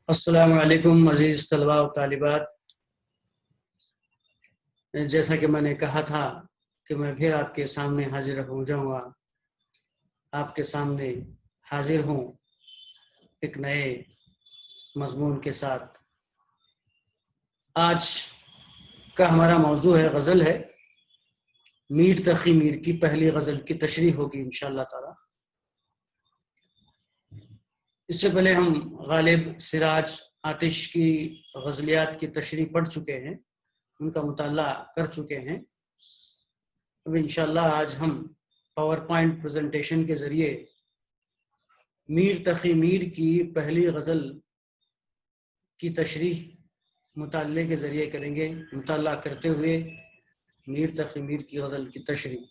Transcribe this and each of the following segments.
السلام علیکم عزیز طلباء و طالبات، جیسا کہ میں نے کہا تھا کہ میں پھر آپ کے سامنے حاضر ہو جاؤں گا، آپ کے سامنے حاضر ہوں ایک نئے مضمون کے ساتھ۔ آج کا ہمارا موضوع ہے غزل ہے، میر تقی میر کی پہلی غزل کی تشریح ہوگی انشاءاللہ تعالی۔ اس سے پہلے ہم غالب، سراج، آتش کی غزلیات کی تشریح پڑھ چکے ہیں، ان کا مطالعہ کر چکے ہیں۔ اب انشاءاللہ آج ہم پاور پوائنٹ پریزنٹیشن کے ذریعے میر تقی میر کی پہلی غزل کی تشریح مطالعے کے ذریعے کریں گے، مطالعہ کرتے ہوئے میر تقی میر کی غزل کی تشریح۔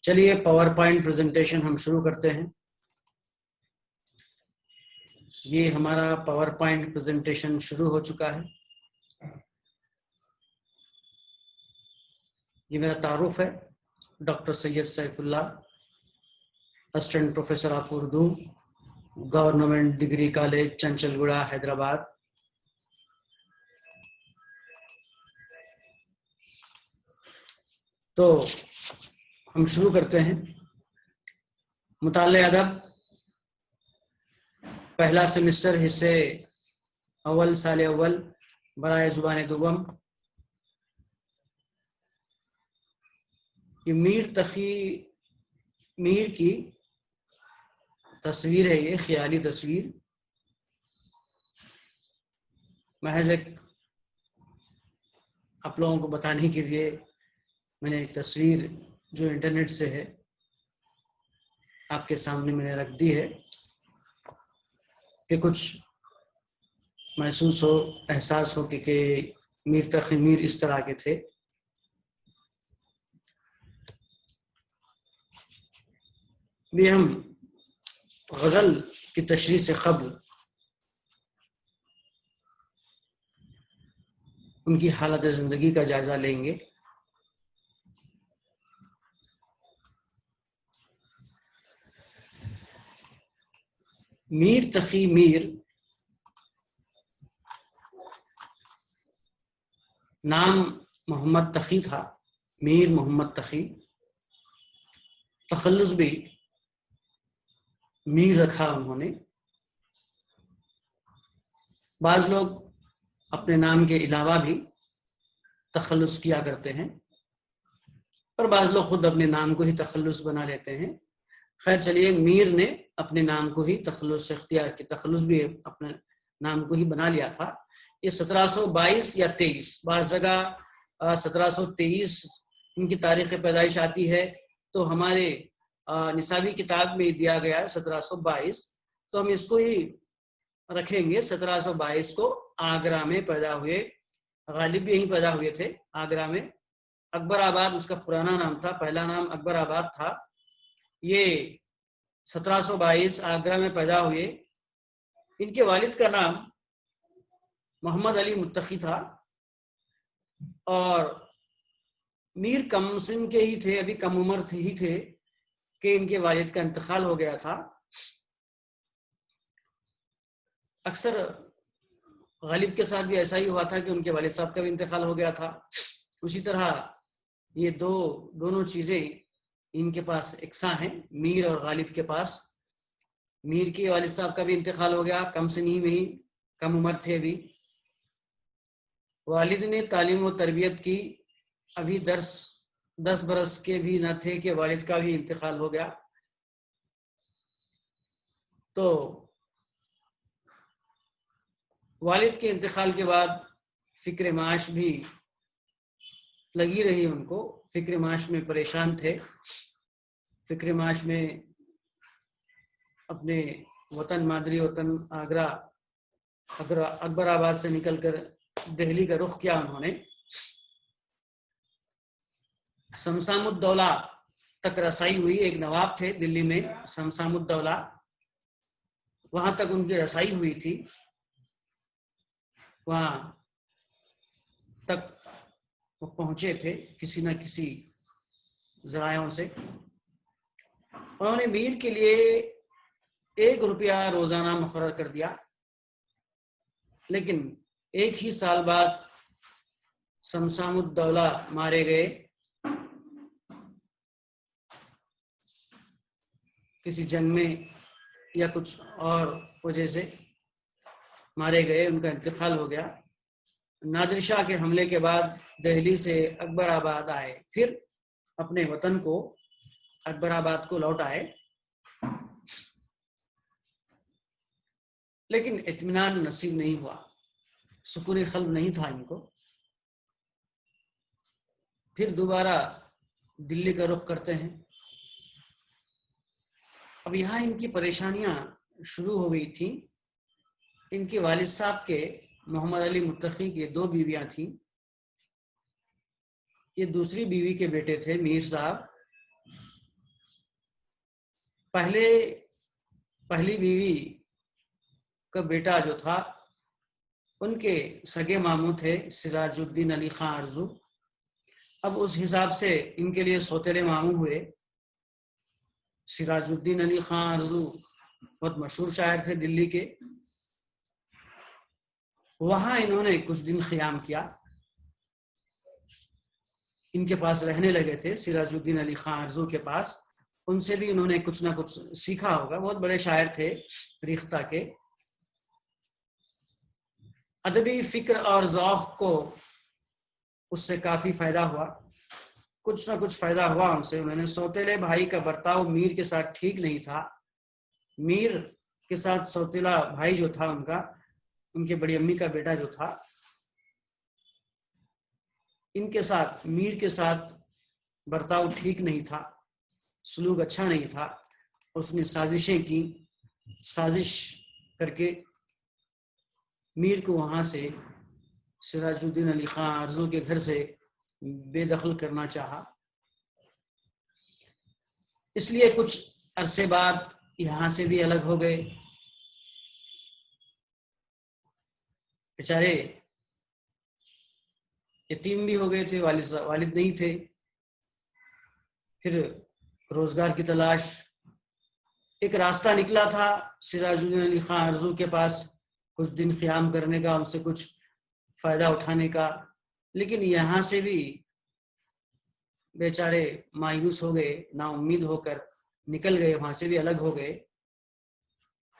چلیے پاور پوائنٹ پریزنٹیشن ہم شروع کرتے ہیں۔ یہ ہمارا پاور پوائنٹ پریزنٹیشن شروع ہو چکا ہے۔ یہ میرا تعارف ہے، doctor Syed Saifullah, assistant professor of Urdu, government degree college Chanchalguda, Hyderabad. تو ہم شروع کرتے ہیں۔ مطالعہ ادب، پہلا سیمسٹر، حصے اول، سال اول، برائے زبان دوم۔ یہ میر تقی میر کی تصویر ہے، یہ خیالی تصویر، محض ایک آپ لوگوں کو بتانے کے لیے میں نے ایک تصویر جو انٹرنیٹ سے ہے آپ کے سامنے میں نے رکھ دی ہے کہ کچھ محسوس ہو، احساس ہو کہ میر تقی میر اس طرح کے تھے۔ بھی ہم غزل کی تشریح سے قبل ان کی حالت زندگی کا جائزہ لیں گے۔ میر تقی میر نام محمد تقی تھا، میر محمد تقی، تخلص بھی میر رکھا انہوں نے۔ بعض لوگ اپنے نام کے علاوہ بھی تخلص کیا کرتے ہیں، اور بعض لوگ خود اپنے نام کو ہی تخلص بنا لیتے ہیں۔ خیر چلیے، میر نے اپنے نام کو ہی تخلص اختیار کی، تخلص بھی اپنے نام کو ہی بنا لیا تھا۔ یہ 1722 یا 23، بعض جگہ 1723 ان کی تاریخ پیدائش آتی ہے، تو ہمارے نصابی کتاب میں دیا گیا ہے 1722، تو ہم اس کو ہی رکھیں گے۔ 1722 کو آگرہ میں پیدا ہوئے، غالب بھی یہیں پیدا ہوئے تھے آگرہ میں۔ اکبر آباد اس کا پرانا نام تھا، پہلا نام اکبر آباد تھا۔ یہ 1722 آگرہ میں پیدا ہوئے۔ ان کے والد کا نام محمد علی متقی تھا، اور میر کم سن کے ہی تھے، ابھی کم عمر ہی تھے کہ ان کے والد کا انتقال ہو گیا تھا۔ اکثر غالب کے ساتھ بھی ایسا ہی ہوا تھا کہ ان کے والد صاحب کا بھی انتقال ہو گیا تھا۔ اسی طرح یہ دونوں چیزیں ان کے پاس یکساں ہیں، میر اور غالب کے پاس۔ میر کے والد صاحب کا بھی انتقال ہو گیا، کم سنی میں ہی، کم عمر تھے ابھی۔ والد نے تعلیم و تربیت کی، ابھی 10 برس کے بھی نہ تھے کہ والد کا بھی انتقال ہو گیا۔ تو والد کے انتقال کے بعد فکر معاش بھی لگی رہی ان کو، فکر معاش میں پریشان تھے۔ فکر معاش میں اپنے وطن، مادری وطن آگرہ، اکبر آباد سے نکل کر دہلی کا رخ کیا انہوں نے۔ سمسام الدولہ تک رسائی ہوئی، ایک نواب تھے دلی میں سمسام الدولہ، وہاں تک ان کی رسائی ہوئی تھی، وہاں تک وہ پہنچے تھے کسی نہ کسی ذرائعوں سے۔ انہوں نے میر کے لیے 1 روپیہ روزانہ مقرر کر دیا، لیکن ایک ہی سال بعد سمسام الدولہ مارے گئے، کسی جنگ میں یا کچھ اور وجہ سے مارے گئے، ان کا انتقال ہو گیا۔ نادر شاہ کے حملے کے بعد دہلی سے اکبر آباد آئے، پھر اپنے وطن کو اکبر آباد کو لوٹ آئے، لیکن اطمینان نصیب نہیں ہوا، سکون قلب نہیں تھا ان کو۔ پھر دوبارہ دلی کا رخ کرتے ہیں۔ اب یہاں ان کی پریشانیاں شروع ہو گئی تھیں۔ ان کے والد صاحب کے محمد علی متقی کے 2 بیویاں تھیں۔ یہ دوسری بیوی کے بیٹے تھے میر صاحب۔ پہلی بیوی کا بیٹا جو تھا، ان کے سگے ماموں تھے سراج الدین علی خان ارزو۔ اب اس حساب سے ان کے لیے سوتیلے ماموں ہوئے۔ سراج الدین علی خان ارزو بہت مشہور شاعر تھے دلی کے۔ وہاں انہوں نے کچھ دن قیام کیا، ان کے پاس رہنے لگے تھے، سراج الدین علی خان ارزو کے پاس۔ ان سے بھی انہوں نے کچھ نہ کچھ سیکھا ہوگا، بہت بڑے شاعر تھے ریختہ کے۔ ادبی فکر اور ذوق کو اس سے کافی فائدہ ہوا، کچھ نہ کچھ فائدہ ہوا ان سے۔ انہوں نے سوتیلے بھائی کا برتاؤ میر کے ساتھ ٹھیک نہیں تھا۔ میر کے ساتھ سوتیلا بھائی جو تھا ان کے بڑی امی کا بیٹا جو تھا، ان کے ساتھ میر کے ساتھ برتاؤ ٹھیک نہیں تھا، سلوک اچھا نہیں تھا۔ اس نے سازشیں کی، سازش کر کے میر کو وہاں سے سراج الدین علی خان ارزو کے گھر سے بے دخل کرنا چاہا۔ اس لیے کچھ عرصے بعد یہاں سے بھی الگ ہو گئے۔ بیچارے یتیم بھی ہو گئے تھے، والد نہیں تھے۔ پھر روزگار کی تلاش، ایک راستہ نکلا تھا سراج الدین علی خان ارزو کے پاس کچھ دن قیام کرنے کا، ان سے کچھ فائدہ اٹھانے کا، لیکن یہاں سے بھی بیچارے مایوس ہو گئے، نا امید ہو کر نکل گئے، وہاں سے بھی الگ ہو گئے۔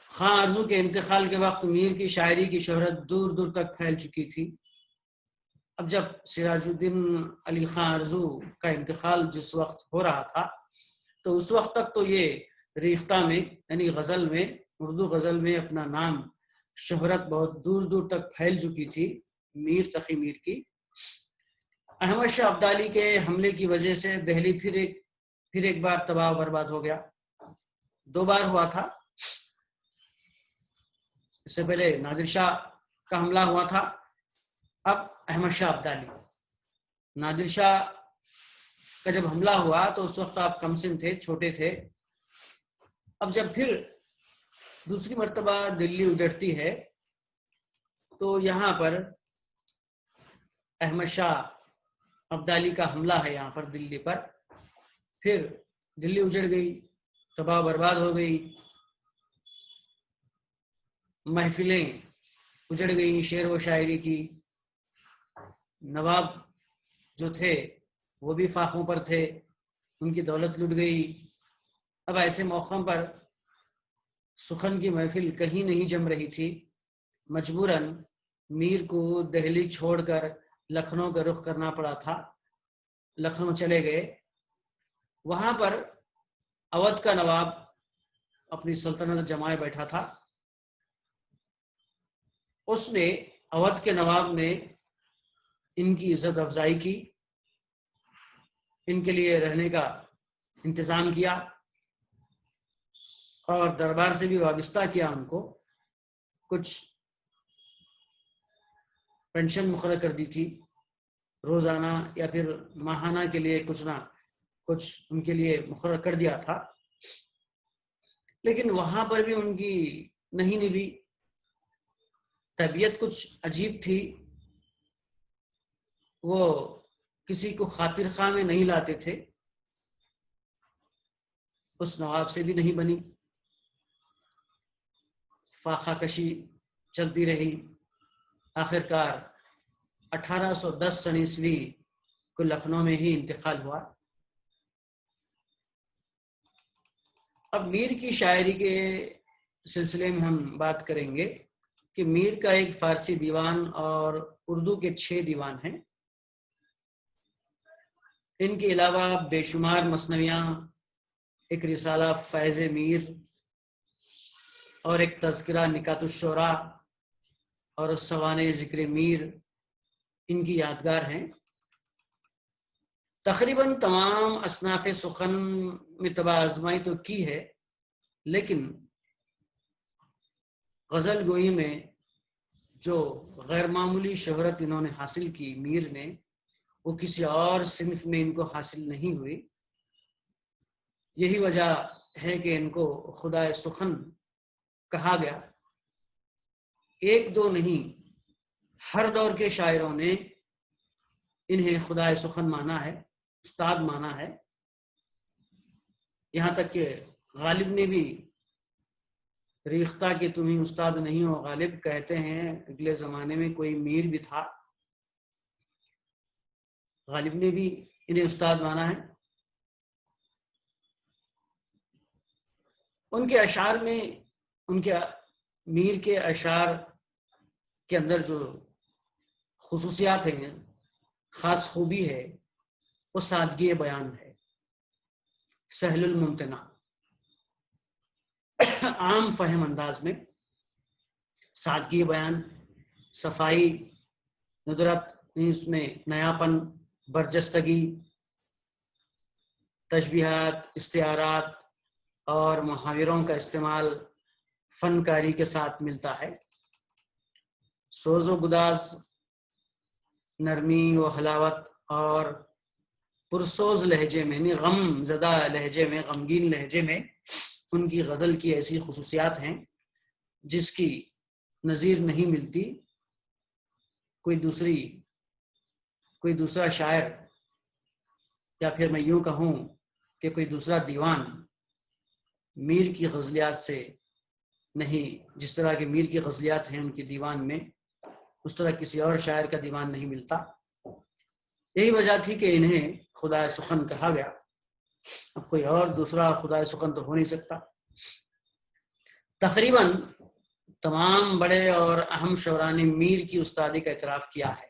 خان ارزو کے انتقال کے وقت میر کی شاعری کی شہرت دور دور تک پھیل چکی تھی۔ اب جب سراج الدین علی خان ارزو کا انتقال جس وقت ہو رہا تھا، تو اس وقت تک تو یہ ریختہ میں یعنی غزل میں، اردو غزل میں اپنا نام، شہرت بہت دور دور تک پھیل چکی تھی میر تقی میر کی۔ احمد شاہ ابدالی کے حملے کی وجہ سے دہلی پھر ایک بار تباہ و برباد ہو گیا۔ 2 بار ہوا تھا۔ اس سے پہلے نادر شاہ کا حملہ ہوا تھا، اب احمد شاہ ابدالی۔ نادر شاہ کا جب حملہ ہوا تو اس وقت آپ کم سن تھے، چھوٹے تھے۔ اب جب پھر دوسری مرتبہ دلی اجڑتی ہے تو یہاں پر احمد شاہ ابدالی کا حملہ ہے یہاں پر دلی پر، پھر دلی اجڑ گئی، تباہ برباد ہو گئی، محفلیں اجڑ گئی شعر و شاعری کی، نواب جو تھے وہ بھی فاقوں پر تھے، ان کی دولت لٹ گئی۔ اب ایسے موقع پر سخن کی محفل کہیں نہیں جم رہی تھی، مجبوراً میر کو دہلی چھوڑ کر لکھنؤ کا رخ کرنا پڑا تھا۔ لکھنؤ چلے گئے، وہاں پر اودھ کا نواب اپنی سلطنت جمائے بیٹھا تھا۔ اس نے اودھ کے نواب نے ان کی عزت افزائی کی، ان کے لیے رہنے کا انتظام کیا اور دربار سے بھی وابستہ کیا، ان کو کچھ پینشن مقرر کر دی تھی، روزانہ یا پھر ماہانہ کے لیے کچھ نہ کچھ ان کے لیے مقرر کر دیا تھا۔ لیکن وہاں پر بھی ان کی نہیں نبھی، طبیعت کچھ عجیب تھی، وہ کسی کو خاطر خواہ میں نہیں لاتے تھے، اس نواب سے بھی نہیں بنی، فاقہ کشی چلتی رہی۔ آخر کار 1810 کو لکھنؤ میں ہی انتقال ہوا۔ اب میر کی شاعری کے سلسلے میں ہم بات کریں گے کہ میر کا ایک فارسی دیوان اور اردو کے 6 دیوان ہیں۔ ان کے علاوہ بے شمار مثنویاں، ایک رسالہ فیض میر اور ایک تذکرہ نکات الشعراء اور سوانح ذکر میر ان کی یادگار ہیں۔ تقریباً تمام اصناف سخن میں طبع آزمائی تو کی ہے، لیکن غزل گوئی میں جو غیر معمولی شہرت انہوں نے حاصل کی میر نے، وہ کسی اور صنف میں ان کو حاصل نہیں ہوئی۔ یہی وجہ ہے کہ ان کو خدائے سخن کہا گیا۔ ایک دو نہیں، ہر دور کے شاعروں نے انہیں خدائے سخن مانا ہے، استاد مانا ہے۔ یہاں تک کہ غالب نے بھی ریختہ کہ تمہیں استاد نہیں ہو غالب کہتے ہیں، اگلے زمانے میں کوئی میر بھی تھا، غالب نے بھی انہیں استاد مانا ہے۔ ان کے اشعار میں، ان کے میر کے اشعار کے اندر جو خصوصیات ہیں، خاص خوبی ہے، وہ سادگی بیان ہے، سہل الممتنع، عام فہم انداز میں سادگی بیان، صفائی، ندرت، اس میں نیاپن، برجستگی، تشبیہات، استعارات اور محاوروں کا استعمال فنکاری کے ساتھ ملتا ہے۔ سوز و گداز، نرمی و حلاوت اور پرسوز لہجے میں، یعنی غم زدہ لہجے میں، غمگین لہجے میں ان کی غزل کی ایسی خصوصیات ہیں جس کی نظیر نہیں ملتی۔ کوئی دوسرا شاعر، یا پھر میں یوں کہوں کہ کوئی دوسرا دیوان میر کی غزلیات سے نہیں، جس طرح کے میر کی غزلیات ہیں ان کے دیوان میں، اس طرح کسی اور شاعر کا دیوان نہیں ملتا۔ یہی وجہ تھی کہ انہیں خدائے سخن کہا گیا۔ اب کوئی اور دوسرا خدائے سخن تو ہو نہیں سکتا۔ تقریباً تمام بڑے اور اہم شعراء نے میر کی استادی کا اعتراف کیا ہے،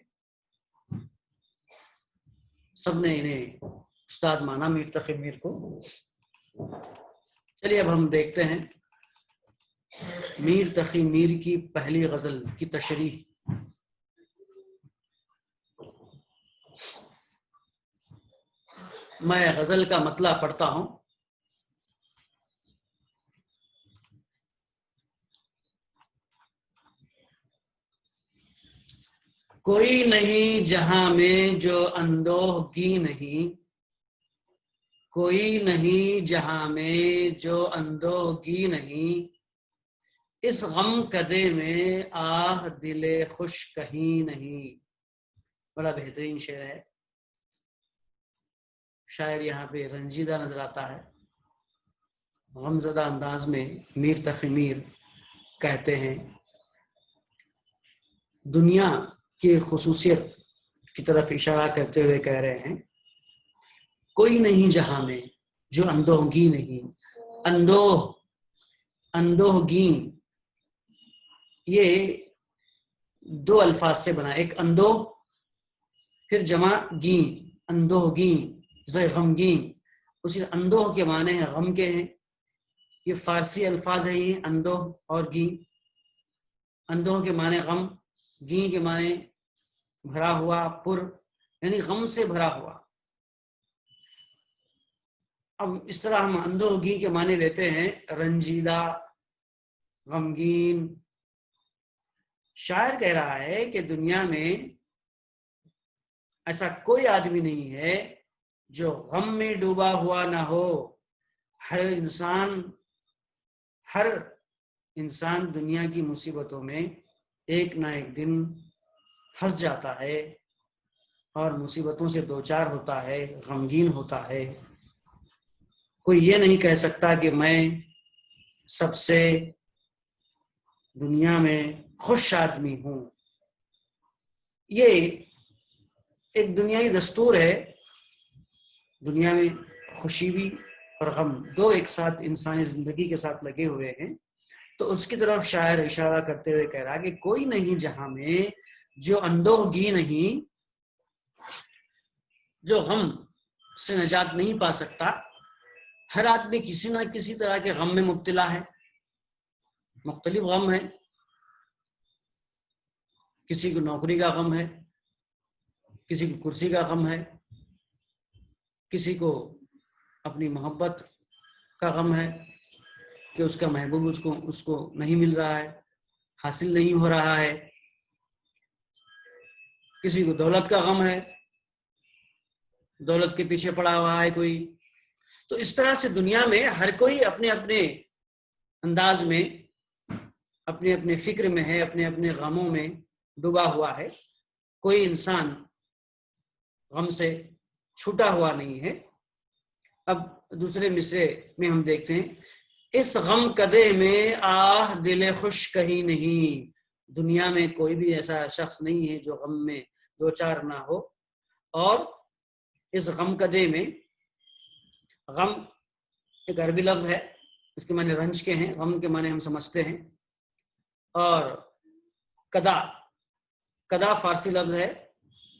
سب نے انہیں استاد مانا میر تقی میر کو۔ چلیے اب ہم دیکھتے ہیں میر تقی میر کی پہلی غزل کی تشریح۔ میں غزل کا مطلع پڑھتا ہوں۔ کوئی نہیں جہاں میں جو اندوہگی نہیں، کوئی نہیں جہاں میں جو اندوہگی نہیں، اس غم کدے میں آہ دل خوش کہیں نہیں۔ بڑا بہترین شعر ہے۔ شاعر یہاں پہ رنجیدہ نظر آتا ہے، غمزدہ انداز میں میر تقی میر کہتے ہیں، دنیا کی خصوصیت کی طرف اشارہ کرتے ہوئے کہہ رہے ہیں، کوئی نہیں جہاں میں جو اندوہگی نہیں۔ اندوہگی یہ 2 الفاظ سے بنا، ایک اندوہ پھر جمع گین، اندوہگین غمگین۔ اسی اندوہ کے معنی ہیں غم کے ہیں، یہ فارسی الفاظ ہیں یہ اندوہ اور گین۔ اندوہ کے معنی غم، گین کے معنی بھرا ہوا، پر، یعنی غم سے بھرا ہوا۔ اب اس طرح ہم اندوہگی کے معنی لیتے ہیں رنجیدہ، غمگین۔ شاعر کہہ رہا ہے کہ دنیا میں ایسا کوئی آدمی نہیں ہے جو غم میں ڈوبا ہوا نہ ہو۔ ہر انسان دنیا کی مصیبتوں میں ایک نہ ایک دن پھنس جاتا ہے اور مصیبتوں سے دوچار ہوتا ہے، غمگین ہوتا ہے۔ کوئی یہ نہیں کہہ سکتا کہ میں سب سے دنیا میں خوش آدمی ہوں۔ یہ ایک دنیائی دستور ہے، دنیا میں خوشی بھی اور غم دو ایک ساتھ انسانی زندگی کے ساتھ لگے ہوئے ہیں. تو اس کی طرف شاعر اشارہ کرتے ہوئے کہہ رہا کہ کوئی نہیں جہاں میں جو اندوہگی نہیں، جو غم سے نجات نہیں پا سکتا. ہر آدمی کسی نہ کسی طرح کے غم میں مبتلا ہے، مختلف غم ہے. کسی کو نوکری کا غم ہے، کسی کو کرسی کا غم ہے، کسی کو اپنی محبت کا غم ہے کہ اس کا محبوب اس کو نہیں مل رہا ہے، حاصل نہیں ہو رہا ہے. کسی کو دولت کا غم ہے، دولت کے پیچھے پڑا ہوا ہے کوئی. تو اس طرح سے دنیا میں ہر کوئی اپنے اپنے انداز میں اپنے اپنے فکر میں ہے، اپنے اپنے غموں میں ڈوبا ہوا ہے. کوئی انسان غم سے چھوٹا ہوا نہیں ہے. اب دوسرے مصرے میں ہم دیکھتے ہیں، اس غم کدے میں آہ دل خوش کہیں نہیں. دنیا میں کوئی بھی ایسا شخص نہیں ہے جو غم میں دو چار نہ ہو. اور اس غم کدے میں، غم ایک عربی لفظ ہے، اس کے معنی رنج کے ہیں، غم کے معنی ہم سمجھتے ہیں. اور کدا فارسی لفظ ہے،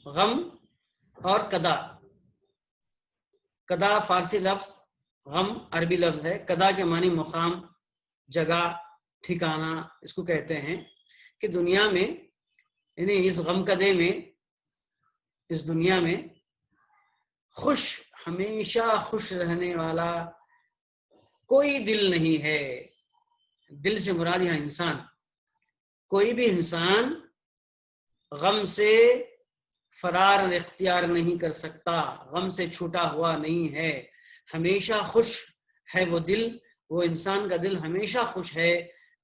غم اور کدا فارسی لفظ، غم عربی لفظ ہے. کدا کے معنی مقام، جگہ، ٹھکانہ اس کو کہتے ہیں. کہ دنیا میں یعنی اس غم کدے میں، اس دنیا میں ہمیشہ خوش رہنے والا کوئی دل نہیں ہے. دل سے مراد یہاں انسان، کوئی بھی انسان غم سے فرار اختیار نہیں کر سکتا، غم سے چھوٹا ہوا نہیں ہے. ہمیشہ خوش ہے وہ دل، وہ انسان کا دل ہمیشہ خوش ہے.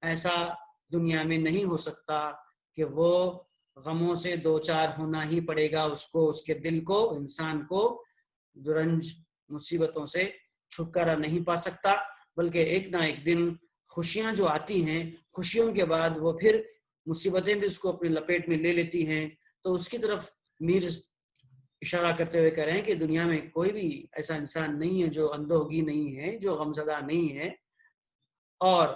ایسا دنیا میں نہیں ہو سکتا کہ وہ غموں سے دو چار ہونا ہی پڑے گا اس کو، اس کے دل کو، انسان کو درنج مصیبتوں سے چھٹکارا نہیں پا سکتا. بلکہ ایک نہ ایک دن خوشیاں جو آتی ہیں، خوشیوں کے بعد وہ پھر مصیبتیں بھی اس کو اپنی لپیٹ میں لے لیتی ہیں. تو اس کی طرف میر اشارہ کرتے ہوئے کہہ رہے ہیں کہ دنیا میں کوئی بھی ایسا انسان نہیں ہے جو اندوہگی نہیں ہے، جو غمزدہ نہیں ہے. اور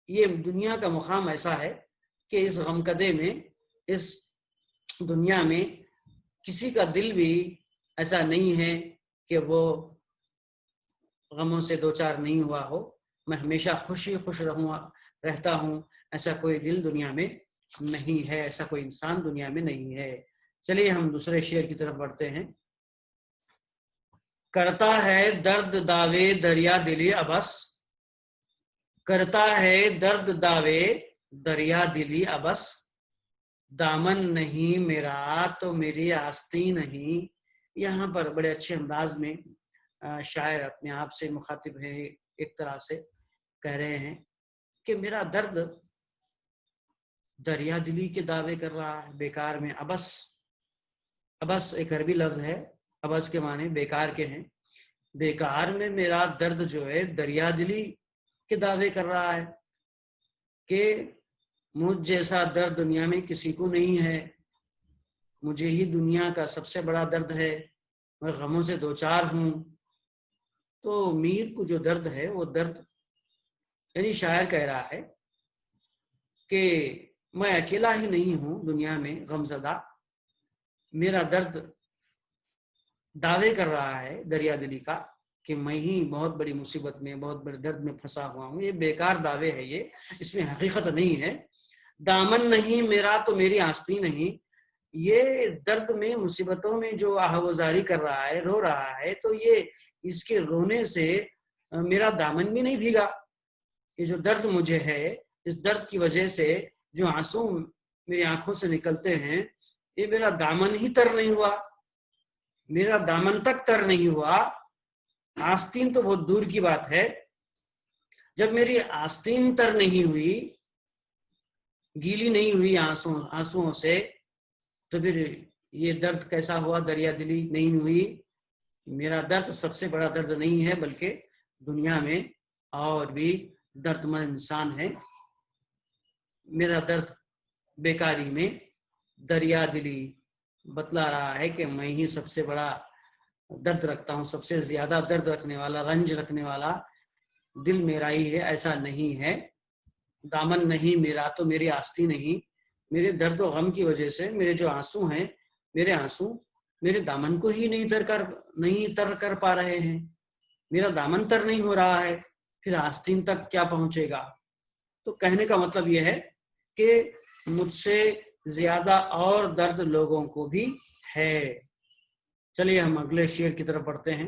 یہ دنیا کا مقام ایسا ہے کہ اس غمکدے میں، اس دنیا میں کسی کا دل بھی ایسا نہیں ہے کہ وہ غموں سے دو چار نہیں ہوا ہو. میں ہمیشہ خوش رہتا ہوں، ایسا کوئی دل دنیا میں نہیں ہے، ایسا کوئی انسان دنیا میں نہیں ہے. چلیے ہم دوسرے شعر کی طرف بڑھتے ہیں. کرتا ہے درد داوے دریا دلی ابس، کرتا ہے درد داوے دریا دلی ابس، دامن نہیں میرا تو میری آستین نہیں. یہاں پر بڑے اچھے انداز میں شاعر اپنے آپ سے مخاطب ہے، ایک طرح سے کہہ رہے ہیں کہ میرا درد دریا دلی کے دعوے کر رہا ہے. بیکار میں ابس ایک عربی لفظ ہے، ابس کے معنی بیکار کے ہیں. بیکار میں میرا درد جو ہے دریا دلی کے دعوے کر رہا ہے کہ مجھ جیسا درد دنیا میں کسی کو نہیں ہے، مجھے ہی دنیا کا سب سے بڑا درد ہے، میں غموں سے دو چار ہوں. تو میر کو جو درد ہے وہ درد، یعنی شاعر کہہ رہا ہے کہ میں اکیلا ہی نہیں ہوں دنیا میں غمزدہ، میرا درد دعوے کر رہا ہے دریا دلی کا کہ میں ہی بہت بڑی مصیبت میں، بہت بڑے درد میں پھنسا ہوا ہوں. یہ بیکار دعوے ہے، یہ اس میں حقیقت نہیں ہے. دامن نہیں میرا تو میری آستین نہیں. یہ درد میں، مصیبتوں میں جو آہوازاری کر رہا ہے، رو رہا ہے، تو یہ اس کے رونے سے میرا دامن بھی نہیں بھیگا. یہ جو درد مجھے ہے، اس درد کی وجہ سے جو آنسو میری آنکھوں سے نکلتے ہیں، یہ میرا دامن ہی تر نہیں ہوا، میرا دامن تک تر نہیں ہوا. آستین تو بہت دور کی بات ہے. جب میری آستین تر نہیں ہوئی، گیلی نہیں ہوئی آنسوؤں سے، تو پھر یہ درد کیسا ہوا؟ دریا دلی نہیں ہوئی. میرا درد سب سے بڑا درد نہیں ہے، بلکہ دنیا میں اور بھی درد مند انسان ہے. میرا درد بیکاری میں، دریا دلی بتلا رہا ہے کہ میں ہی سب سے بڑا درد رکھتا ہوں، سب سے زیادہ درد رکھنے والا، رنج رکھنے والا دل میرا ہی ہے. ایسا نہیں ہے. دامن نہیں میرا تو میری آستی نہیں. میرے درد و غم کی وجہ سے میرے جو آنسو ہیں، میرے آنسو میرے دامن کو ہی نہیں تر کر پا رہے ہیں. میرا دامن تر نہیں ہو رہا ہے، پھر آستین تک کیا پہنچے گا؟ تو کہنے کا مطلب یہ ہے کہ مجھ سے زیادہ اور درد لوگوں کو بھی ہے. چلیے ہم اگلے شعر کی طرف بڑھتے ہیں.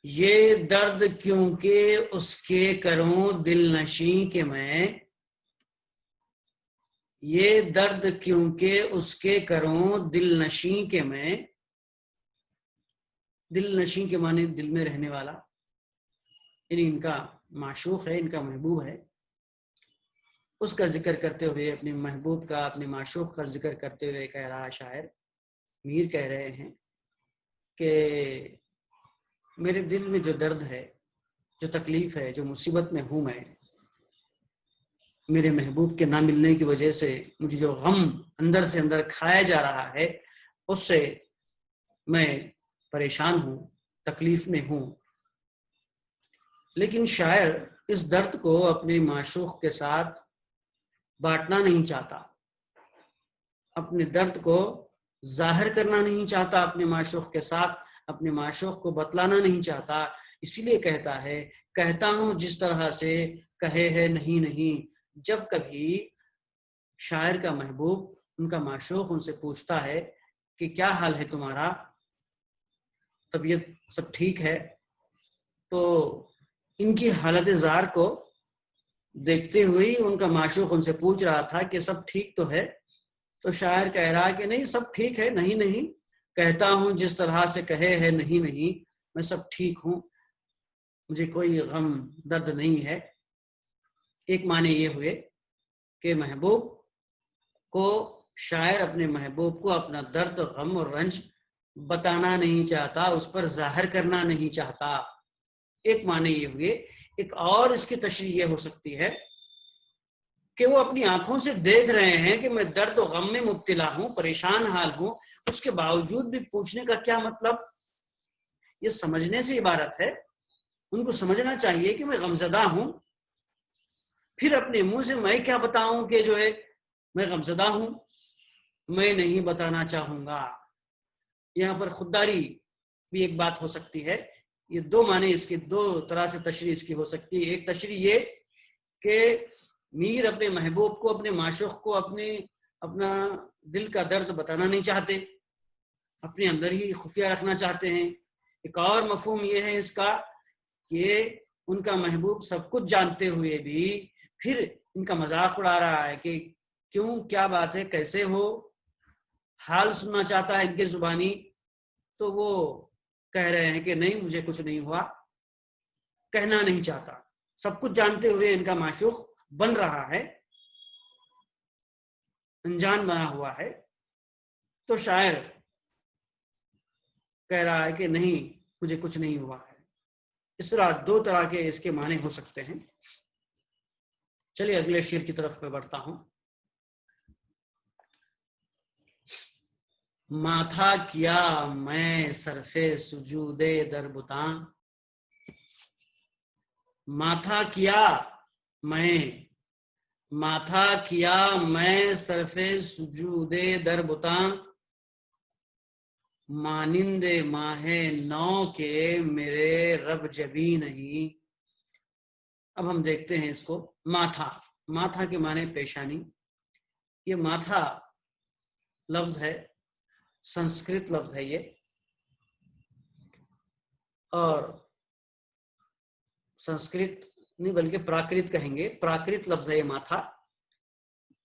یہ درد کیونکہ اس کے کروں دل نشیں کہ میں، یہ درد کیونکہ اس کے کروں دل نشیں کہ میں. دل نشیں کے معنی دل میں رہنے والا، یعنی ان کا معشوق ہے، ان کا محبوب ہے. اس کا ذکر کرتے ہوئے، اپنے محبوب کا، اپنے معشوق کا ذکر کرتے ہوئے کہہ رہا شاعر، میر کہہ رہے ہیں کہ میرے دل میں جو درد ہے، جو تکلیف ہے، جو مصیبت میں ہوں میں، میرے محبوب کے نہ ملنے کی وجہ سے مجھے جو غم اندر سے اندر کھایا جا رہا ہے، اس سے میں پریشان ہوں، تکلیف میں ہوں. لیکن شاعر اس درد کو اپنے معشوق کے ساتھ بانٹنا نہیں چاہتا، اپنے درد کو ظاہر کرنا نہیں چاہتا اپنے معشوق کے ساتھ، اپنے معشوق کو بتلانا نہیں چاہتا. اسی لیے کہتا ہے، کہتا ہوں جس طرح سے کہے ہے نہیں نہیں. جب کبھی شاعر کا محبوب، ان کا معشوق ان سے پوچھتا ہے کہ کیا حال ہے تمہارا، طبیعت سب ٹھیک ہے، تو ان کی حالت زار کو دیکھتے ہوئے ان کا معشوق ان سے پوچھ رہا تھا کہ سب ٹھیک تو ہے. تو شاعر کہہ رہا کہ نہیں سب ٹھیک ہے، نہیں نہیں، کہتا ہوں جس طرح سے کہے ہے نہیں نہیں، میں سب ٹھیک ہوں، مجھے کوئی غم درد نہیں ہے. ایک معنی یہ ہوئے کہ محبوب کو، شاعر اپنے محبوب کو اپنا درد، غم اور رنج بتانا نہیں چاہتا، اس پر ظاہر کرنا نہیں چاہتا. ایک معنی یہ ہوئے. ایک اور اس کی تشریح یہ ہو سکتی ہے کہ وہ اپنی آنکھوں سے دیکھ رہے ہیں کہ میں درد و غم میں مبتلا ہوں، پریشان حال ہوں، اس کے باوجود بھی پوچھنے کا کیا مطلب؟ یہ سمجھنے سے عبارت ہے. ان کو سمجھنا چاہیے کہ میں غمزدہ ہوں، پھر اپنے منہ سے میں کیا بتاؤں کہ جو ہے میں غمزدہ ہوں، میں نہیں بتانا چاہوں گا. یہاں پر خودداری بھی ایک بات ہو سکتی ہے. یہ دو معنی اس کی، دو طرح سے تشریح اس کی ہو سکتی ہے. ایک تشریح یہ کہ میر اپنے محبوب کو، اپنے معشوق کو اپنا دل کا درد بتانا نہیں چاہتے، اپنے اندر ہی خفیہ رکھنا چاہتے ہیں. ایک اور مفہوم یہ ہے اس کا کہ ان کا محبوب سب کچھ جانتے ہوئے بھی پھر ان کا مذاق اڑا رہا ہے کہ کیوں، کیا بات ہے، کیسے ہو، حال سننا چاہتا ہے ان کے زبانی. تو وہ کہہ رہے ہیں کہ نہیں مجھے کچھ نہیں ہوا، کہنا نہیں چاہتا. سب کچھ جانتے ہوئے ان کا معشوق بن رہا ہے، انجان بنا ہوا ہے. تو شاعر کہہ رہا ہے کہ نہیں مجھے کچھ نہیں ہوا ہے. اس طرح دو طرح کے اس کے معنی ہو سکتے ہیں. چلیے اگلے شعر کی طرف میں بڑھتا ہوں. ماتھا کیا میں صرف سجود در بتاں، ماتھا کیا میں صرف سجود در بتاں، مانند ماہ نو کے میرے رب جبی نہیں. اب ہم دیکھتے ہیں اس کو. ماتھا کے معنی پیشانی. یہ ماتھا لفظ ہے، سنسکرت لفظ ہے یہ، اور سنسکرت نہیں بلکہ پراکرت کہیں گے. پراکرت لفظ ہے یہ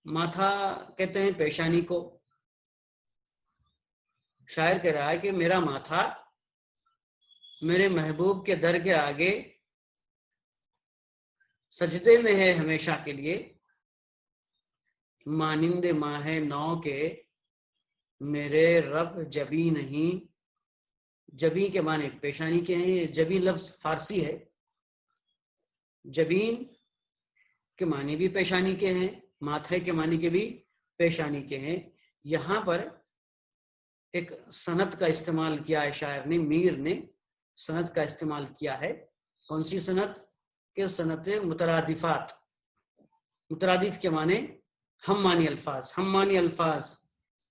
ماتھا کہتے ہیں پیشانی کو. شاعر کہہ رہا ہے کہ میرا ماتھا میرے محبوب کے در کے آگے سجدے میں ہے ہمیشہ کے لیے، مانند ماہ نو کے میرے رب جبی نہیں. جبی کے معنی پیشانی کے ہیں. جبی لفظ فارسی ہے. جبین کے معنی بھی پیشانی کے ہیں، ماتھے کے معنی کے بھی پیشانی کے ہیں. یہاں پر ایک صنعت کا استعمال کیا ہے شاعر نے، میر نے صنعت کا استعمال کیا ہے. کون سی صنعت؟ کہ صنعت مترادفات. مترادف کے معنی ہم معنی الفاظ. ہم معنی الفاظ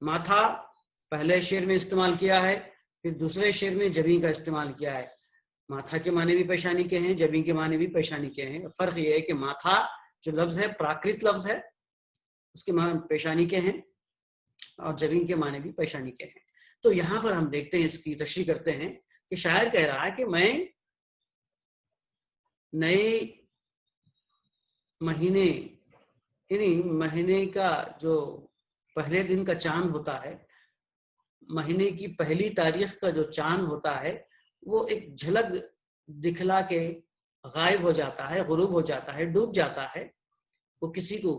ماتھا پہلے شعر میں استعمال کیا ہے، پھر دوسرے شعر میں جبیں کا استعمال کیا ہے. ماتھا کے معنی بھی پیشانی کے ہیں، جبیں کے معنی بھی پیشانی کے ہیں. فرق یہ ہے کہ ماتھا جو لفظ ہے پراکرت لفظ ہے، اس کے معنی پیشانی کے ہیں، اور جبیں کے معنی بھی پیشانی کے ہیں. تو یہاں پر ہم دیکھتے ہیں، اس کی تشریح کرتے ہیں کہ شاعر کہہ رہا ہے کہ میں نئے مہینے، یعنی مہینے کا جو پہلے دن کا چاند ہوتا ہے، مہینے کی پہلی تاریخ کا جو چاند ہوتا ہے، وہ ایک جھلک دکھلا کے غائب ہو جاتا ہے، غروب ہو جاتا ہے، ڈوب جاتا ہے. وہ کسی کو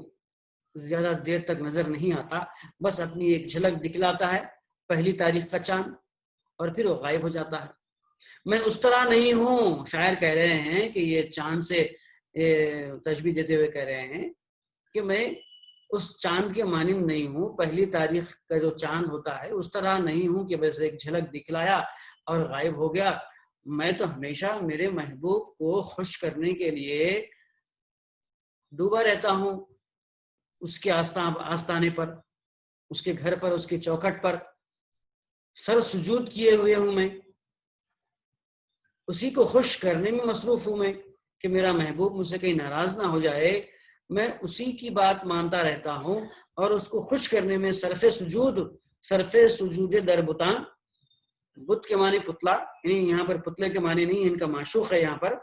زیادہ دیر تک نظر نہیں آتا، بس اپنی ایک جھلک دکھلاتا ہے پہلی تاریخ کا چاند، اور پھر وہ غائب ہو جاتا ہے. میں اس طرح نہیں ہوں. شاعر کہہ رہے ہیں کہ یہ چاند سے تشبیہ دیتے ہوئے کہہ رہے ہیں کہ میں اس چاند کے مانند نہیں ہوں. پہلی تاریخ کا جو چاند ہوتا ہے اس طرح نہیں ہوں کہ بس ایک جھلک دکھلایا اور غائب ہو گیا. میں تو ہمیشہ میرے محبوب کو خوش کرنے کے لیے ڈوبا رہتا ہوں، اس کے آستانے پر، اس کے گھر پر، اس کے چوکھٹ پر سر سجود کیے ہوئے ہوں. میں اسی کو خوش کرنے میں مصروف ہوں، میں کہ میرا محبوب مجھ سے کہیں ناراض نہ ہو جائے. میں اسی کی بات مانتا رہتا ہوں اور اس کو خوش کرنے میں صرف سجود در بتاں. بت کے معنی پتلا، یعنی یہاں پر پتلے کے معنی نہیں، ان کا معشوق ہے یہاں پر.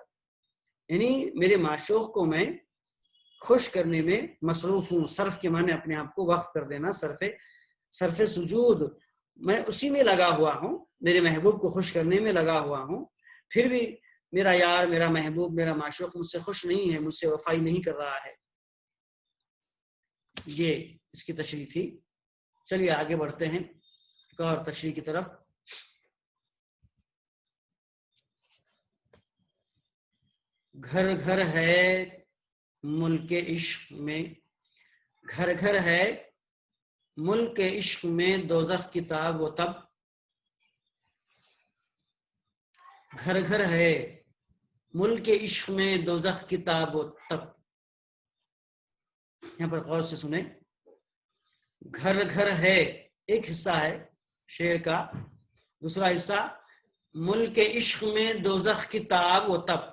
یعنی میرے معشوق کو میں خوش کرنے میں مصروف ہوں. صرف کے معنی اپنے آپ کو وقف کر دینا، صرف سجود. میں اسی میں لگا ہوا ہوں، میرے محبوب کو خوش کرنے میں لگا ہوا ہوں. پھر بھی میرا یار، میرا محبوب، میرا معشوق مجھ سے خوش نہیں ہے، مجھ سے وفائی نہیں کر رہا ہے. یہ اس کی تشریح تھی. چلیے آگے بڑھتے ہیں ایک اور تشریح کی طرف. گھر گھر ہے ملک عشق میں، گھر گھر ہے ملک عشق میں دوزخ کی تاب و تب. گھر گھر ہے ملک عشق میں دوزخ کی تاب و تب. یہاں پر غور سے سنیں. گھر گھر ہے ایک حصہ ہے شعر کا، دوسرا حصہ ملک عشق میں دوزخ کی تاب و تب.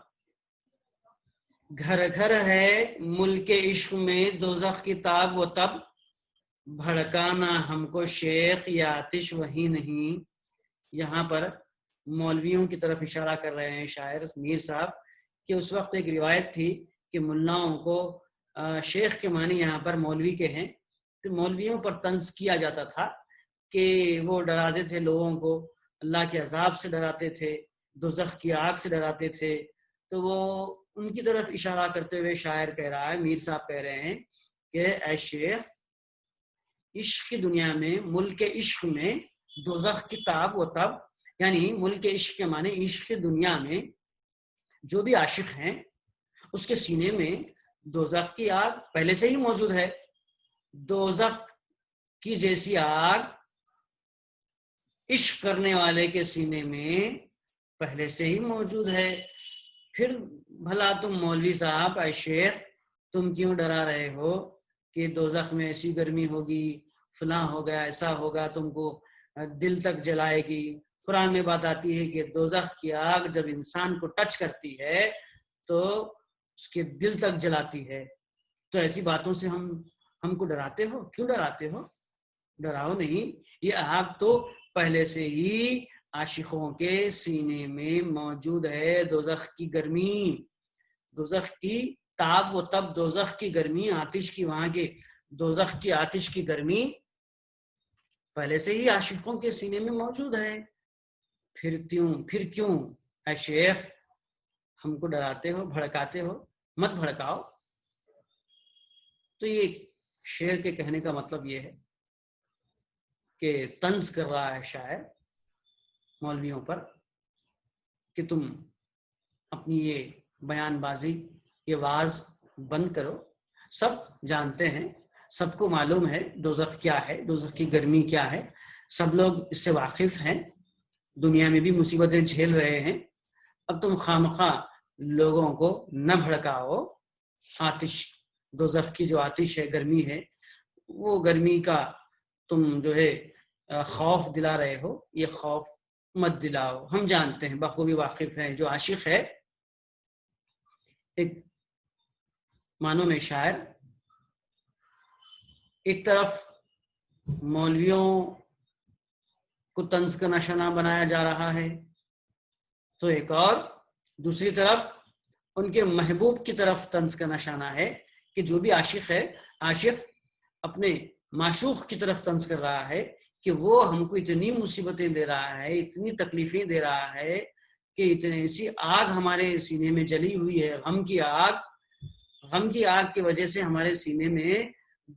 گھر گھر ہے ملک عشق میں دوزخ کی تاب و تب، بھڑکانا ہم کو شیخ یا آتش وہی نہیں. یہاں پر مولویوں کی طرف اشارہ کر رہے ہیں شاعر میر صاحب کہ اس وقت ایک روایت تھی کہ ملاؤں کو شیخ کے معنی یہاں پر مولوی کے ہیں، تو مولویوں پر طنز کیا جاتا تھا کہ وہ ڈراتے تھے لوگوں کو، اللہ کے عذاب سے ڈراتے تھے، دوزخ کی آگ سے ڈراتے تھے. تو وہ ان کی طرف اشارہ کرتے ہوئے شاعر کہہ رہا ہے، میر صاحب کہہ رہے ہیں کہ اے شیخ، عشق کی دنیا میں، ملک عشق میں دوزخ کی تاب و تب، یعنی ملک عشق کے معنی عشق کی دنیا میں جو بھی عاشق ہیں اس کے سینے میں دوزخ کی آگ پہلے سے ہی موجود ہے. دوزخ کی جیسی آگ عشق کرنے والے کے سینے میں پہلے سے ہی موجود ہے. پھر بھلا تم مولوی صاحب، اے شیخ، تم کیوں ڈرا رہے ہو کہ دوزخ میں ایسی گرمی ہوگی، فلاں ہوگا، ایسا ہوگا، تم کو دل تک جلائے گی. قرآن میں بات آتی ہے کہ دوزخ کی آگ جب انسان کو ٹچ کرتی ہے تو اس کے دل تک جلاتی ہے. تو ایسی باتوں سے ہم کو ڈراتے ہو، کیوں ڈراتے ہو؟ ڈراؤ نہیں، یہ آگ تو پہلے سے ہی عاشقوں کے سینے میں موجود ہے. دوزخ کی گرمی، دوزخ کی تاب و تب، دوزخ کی گرمی، آتش کی، وہاں کے دوزخ کی آتش کی گرمی پہلے سے ہی عاشقوں کے سینے میں موجود ہے. پھر کیوں اے شیخ ہم کو ڈراتے ہو، بھڑکاتے ہو؟ مت بھڑکاؤ. تو یہ شعر کے کہنے کا مطلب یہ ہے کہ طنز کر رہا ہے شاعر مولویوں پر کہ تم اپنی یہ بیان بازی، یہ واز بند کرو. سب جانتے ہیں سب کو معلوم ہے دوزخ کیا ہے، دوزخ کی گرمی کیا ہے، سب لوگ اس سے واقف ہیں، دنیا میں بھی مصیبتیں جھیل رہے ہیں. اب تم خواہ لوگوں کو نہ بھڑکاؤ. آتش، دوزخ کی جو آتش ہے، گرمی ہے، وہ گرمی کا تم جو ہے خوف دلا رہے ہو، یہ خوف مت دلاؤ. ہم جانتے ہیں، بخوبی واقف ہیں. جو عاشق ہے، ایک معنوں میں شاعر، ایک طرف مولویوں کو طنز کا نشانہ بنایا جا رہا ہے، تو ایک اور دوسری طرف ان کے محبوب کی طرف طنز کا نشانہ ہے کہ جو بھی عاشق ہے، عاشق اپنے معشوق کی طرف طنز کر رہا ہے کہ وہ ہم کو اتنی مصیبتیں دے رہا ہے، اتنی تکلیفیں دے رہا ہے کہ اتنے ایسی آگ ہمارے سینے میں جلی ہوئی ہے، غم کی آگ کی وجہ سے ہمارے سینے میں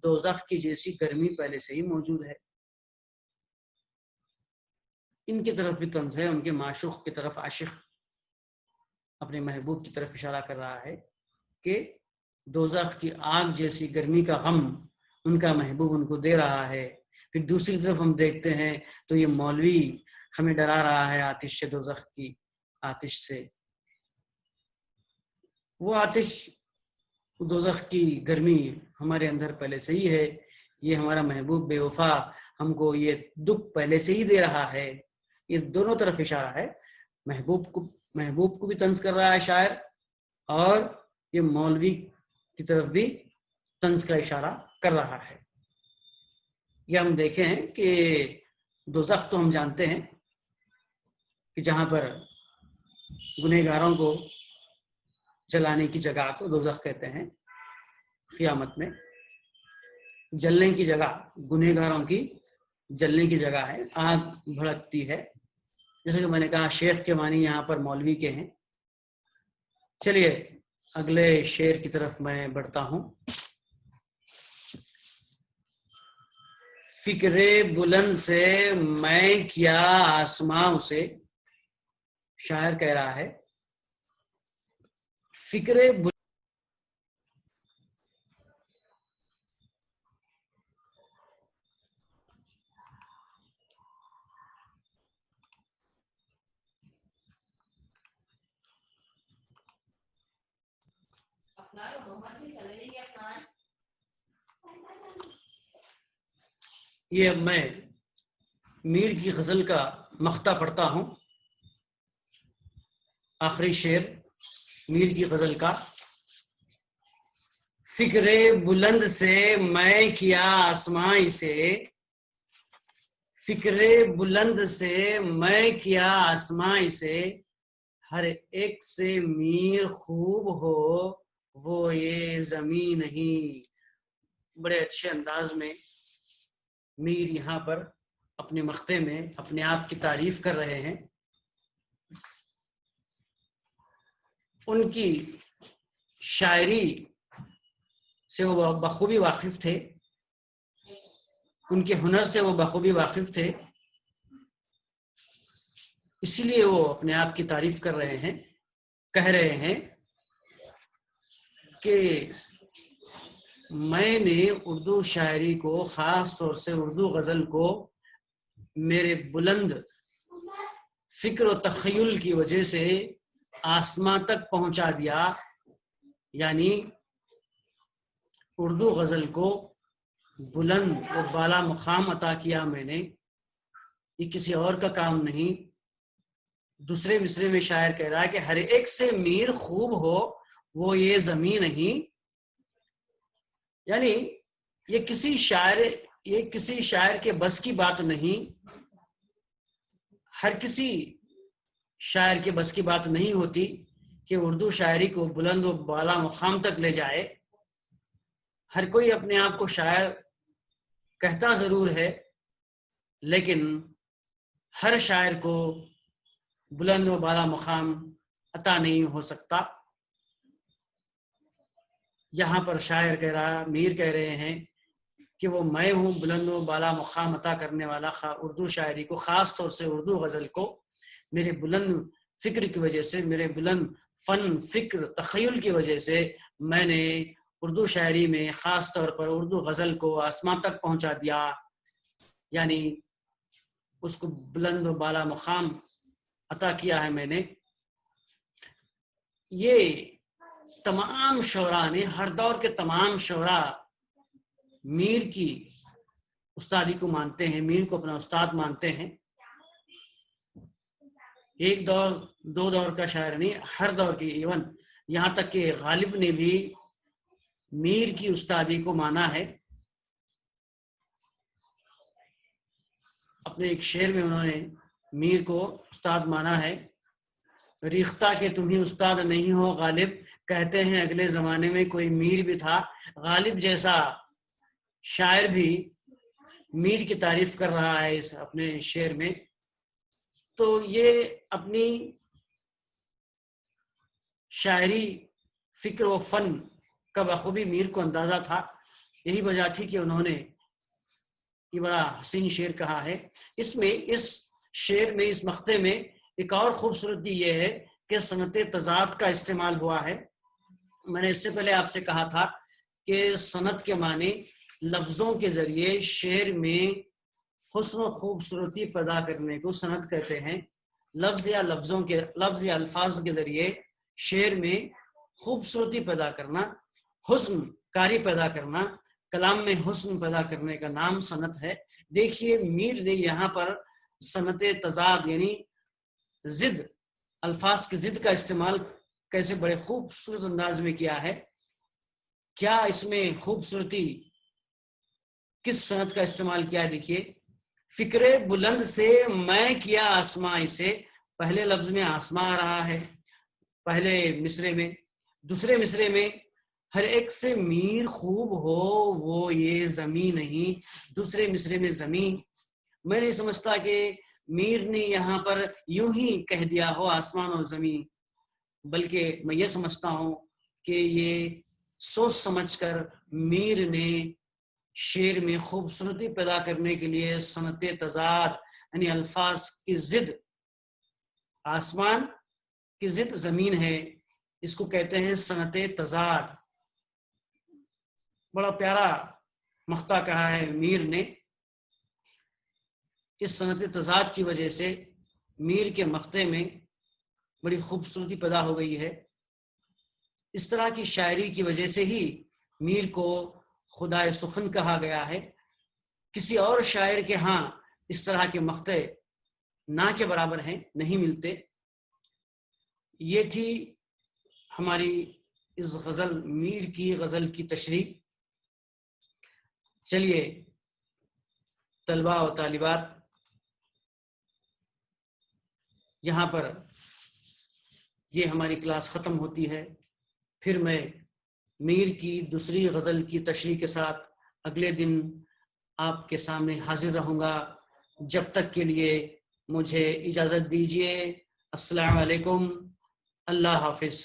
دوزخ کی جیسی گرمی پہلے سے ہی موجود ہے. ان کی طرف بھی طنز ہے، ان کے معشوق کی طرف عاشق اپنے محبوب کی طرف اشارہ کر رہا ہے کہ دوزخ کی آگ جیسی گرمی کا غم ان کا محبوب ان کو دے رہا ہے. پھر دوسری طرف ہم دیکھتے ہیں تو یہ مولوی ہمیں ڈرا رہا ہے آتش سے، دوزخ کی آتش سے. وہ آتش، دوزخ کی گرمی ہمارے اندر پہلے سے ہی ہے. یہ ہمارا محبوب بے وفا ہم کو یہ دکھ پہلے سے ہی دے رہا ہے. یہ دونوں طرف اشارہ ہے، محبوب کو بھی طنز کر رہا ہے شاعر، اور یہ مولوی کی طرف بھی طنز کا اشارہ کر رہا ہے. یہ ہم دیکھیں کہ دوزخ تو ہم جانتے ہیں کہ جہاں پر گنہگاروں کو جلانے کی جگہ کو دوزخ کہتے ہیں. قیامت میں جلنے کی جگہ، گنہگاروں کی جلنے کی جگہ ہے، آگ بھڑکتی ہے. جیسے کہ میں نے کہا شیخ کے معنی یہاں پر مولوی کے ہیں. چلیے اگلے شعر کی طرف میں بڑھتا ہوں. فکر بلند سے میں کیا آسماں اسے، شاعر کہہ رہا ہے فکر یہ اب میں میر کی غزل کا مقطع پڑھتا ہوں. آخری شعر میر کی غزل کا. فکر بلند سے میں کیا آسماں اسے، فکر بلند سے میں کیا آسماں اسے، ہر ایک سے میر خوب ہو وہ یہ زمین نہیں. بڑے اچھے انداز میں میر یہاں پر اپنے مقطع میں اپنے آپ کی تعریف کر رہے ہیں. ان کی شاعری سے وہ بخوبی واقف تھے، ان کے ہنر سے وہ بخوبی واقف تھے، اسی لیے وہ اپنے آپ کی تعریف کر رہے ہیں. کہہ رہے ہیں کہ میں نے اردو شاعری کو، خاص طور سے اردو غزل کو، میرے بلند فکر و تخیل کی وجہ سے آسماں تک پہنچا دیا. یعنی اردو غزل کو بلند و بالا مقام عطا کیا میں نے، یہ کسی اور کا کام نہیں. دوسرے مصرے میں شاعر کہہ رہا ہے کہ ہر ایک سے میر خوب ہو وہ یہ زمین نہیں. یعنی یہ کسی شاعر کے بس کی بات نہیں، ہر کسی شاعر کے بس کی بات نہیں ہوتی کہ اردو شاعری کو بلند و بالا مقام تک لے جائے. ہر کوئی اپنے آپ کو شاعر کہتا ضرور ہے، لیکن ہر شاعر کو بلند و بالا مقام عطا نہیں ہو سکتا. یہاں پر شاعر کہہ رہا، میر کہہ رہے ہیں کہ وہ میں ہوں بلند و بالا مقام عطا کرنے والا اردو شاعری کو، خاص طور سے اردو غزل کو. میرے بلند فکر کی وجہ سے، میرے بلند فن، فکر، تخیل کی وجہ سے میں نے اردو شاعری میں خاص طور پر اردو غزل کو آسمان تک پہنچا دیا، یعنی اس کو بلند و بالا مقام عطا کیا ہے میں نے۔ یہ تمام شعراء نے، ہر دور کے تمام شعراء میر کی استادی کو مانتے ہیں، میر کو اپنا استاد مانتے ہیں۔ ایک دور دو دور کا شاعر نہیں، ہر دور کی، ایون یہاں تک کہ غالب نے بھی میر کی استادی کو مانا ہے۔ اپنے ایک شعر میں انہوں نے میر کو استاد مانا ہے، ریختہ کہ تمہیں استاد نہیں ہو غالب، کہتے ہیں اگلے زمانے میں کوئی میر بھی تھا۔ غالب جیسا شاعر بھی میر کی تعریف کر رہا ہے اس اپنے شعر میں۔ تو یہ اپنی شاعری، فکر و فن کا بخوبی میر کو اندازہ تھا، یہی وجہ تھی کہ انہوں نے یہ بڑا حسین شعر کہا ہے۔ اس میں، اس شعر میں، اس مقطع میں ایک اور خوبصورتی یہ ہے کہ صنعت تضاد کا استعمال ہوا ہے۔ میں نے اس سے پہلے آپ سے کہا تھا کہ صنعت کے معنی لفظوں کے ذریعے شعر میں حسن و خوبصورتی پیدا کرنے کو صنعت کہتے ہیں۔ لفظ یا الفاظ کے ذریعے شعر میں خوبصورتی پیدا کرنا، حسن کاری پیدا کرنا، کلام میں حسن پیدا کرنے کا نام صنعت ہے۔ دیکھیے میر نے یہاں پر صنعت تضاد یعنی ضد، الفاظ کی ضد کا استعمال کیسے بڑے خوبصورت انداز میں کیا ہے۔ کیا اس میں خوبصورتی کس صنعت کا استعمال کیا ہے؟ دیکھیے، فکر بلند سے میں کیا آسماں سے، پہلے لفظ میں آسماں آ رہا ہے پہلے مصرے میں، دوسرے مصرے میں ہر ایک سے میر خوب ہو وہ یہ زمین نہیں، دوسرے مصرے میں زمین۔ میں نہیں سمجھتا کہ میر نے یہاں پر یوں ہی کہہ دیا ہو آسمان اور زمین، بلکہ میں یہ سمجھتا ہوں کہ یہ سوچ سمجھ کر میر نے شعر میں خوبصورتی پیدا کرنے کے لیے صنعت تضاد یعنی الفاظ کی ضد، آسمان کی ضد زمین ہے، اس کو کہتے ہیں صنعت تضاد۔ بڑا پیارا مقطع کہا ہے میر نے۔ اس صنعت تضاد کی وجہ سے میر کے مقطع میں بڑی خوبصورتی پیدا ہو گئی ہے۔ اس طرح کی شاعری کی وجہ سے ہی میر کو خدائے سخن کہا گیا ہے۔ کسی اور شاعر کے ہاں اس طرح کے مقطع نہ کے برابر ہیں، نہیں ملتے۔ یہ تھی ہماری اس غزل، میر کی غزل کی تشریح۔ چلیے طلباء و طالبات، یہاں پر یہ ہماری کلاس ختم ہوتی ہے۔ پھر میں میر کی دوسری غزل کی تشریح کے ساتھ اگلے دن آپ کے سامنے حاضر رہوں گا۔ جب تک کے لیے مجھے اجازت دیجیے۔ السلام علیکم، اللہ حافظ۔